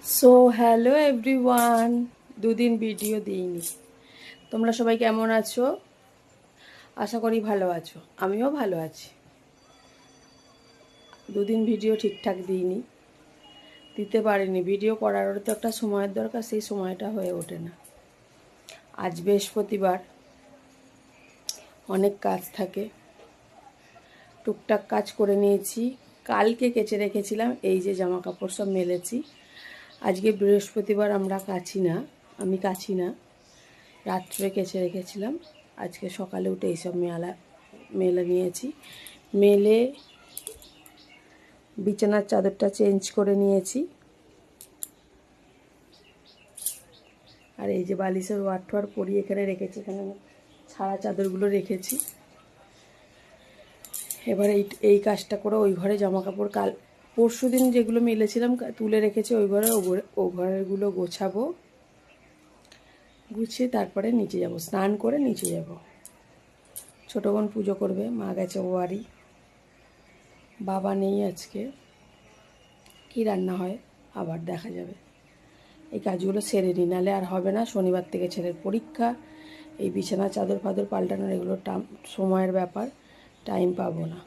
So hello everyone, দুদিন video দিইনি। তোমরা সবাই কেমন আছো? আশা করি ভালো আছো, আমিও ভালো আছি। দুদিন ভিডিও ঠিকঠাক দিইনি, দিতে পারিনি। ভিডিও করারও তো একটা সময়ের দরকার, সেই সময়টা হয়ে ওঠে না। আজ বৃহস্পতিবার, অনেক কাজ থাকে, টুকটাক কাজ করে নিয়েছি। কালকে কেচে রেখেছিলাম, এই যে জামা কাপড় সব মেলেছি। আজকে বৃহস্পতিবার, আমরা কাচি না, আমি কাচি না, রাত্রে কেচে রেখেছিলাম। আজকে সকালে উঠে এইসব মেলে নিয়েছি। মেলে বিছানার চাদরটা চেঞ্জ করে নিয়েছি। আর এই যে বালিশের ওয়ার পরিয়ে এখানে রেখেছি, এখানে ছাড়া চাদরগুলো রেখেছি। এবার এই কাজটা করে ওই ঘরে জামা কাপড় পরশু দিন যেগুলো মেলেছিলাম তুলে রেখেছি ওই ঘরে, ও ঘরেরগুলো গোছাবো। গুছিয়ে তারপরে নিচে যাব, স্নান করে নিচে যাব। ছোটো বোন পুজো করবে, মা গেছে ও বাড়ি, বাবা নেই আজকে। কি রান্না হয় আবার দেখা যাবে। এই কাজগুলো সেরে নিই, নাহলে আর হবে না। শনিবার থেকে ছেলের পরীক্ষা, এই বিছানা চাদর ফাদর পাল্টানোর এগুলো সময়ের ব্যাপার, টাইম পাবো না।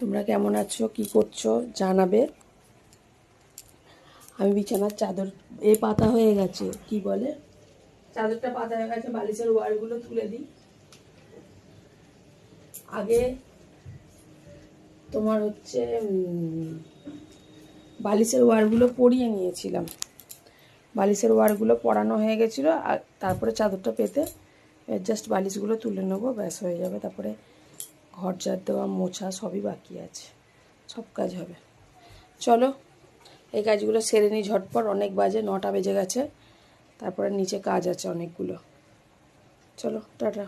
তোমরা কেমন আছো, কি করছো জানাবে। আমি বিছানার চাদর পাতা হয়ে গেছে, কি বলে, চাদরটা পাতা হয়ে গেছে। বালিশের ওয়ারগুলো তুলে দিই। আগে তোমার হচ্ছে বালিশের ওয়ারগুলো পরিয়ে নিয়েছিলাম, বালিশের ওয়ারগুলো পরানো হয়ে গেছিলো। আর তারপরে চাদরটা পেতে জাস্ট বালিশগুলো তুলে নেবো, ব্যাস হয়ে যাবে। তারপরে ঘর ঝাড় দেওয়া, মোছা সবই বাকি আছে, সব কাজ হবে। চলো এই কাজগুলো সেরে নিই ঝটপট। অনেক বাজে, 9টা বেজে গেছে। তারপরে নিচে কাজ আছে অনেকগুলো। চলো টাটা।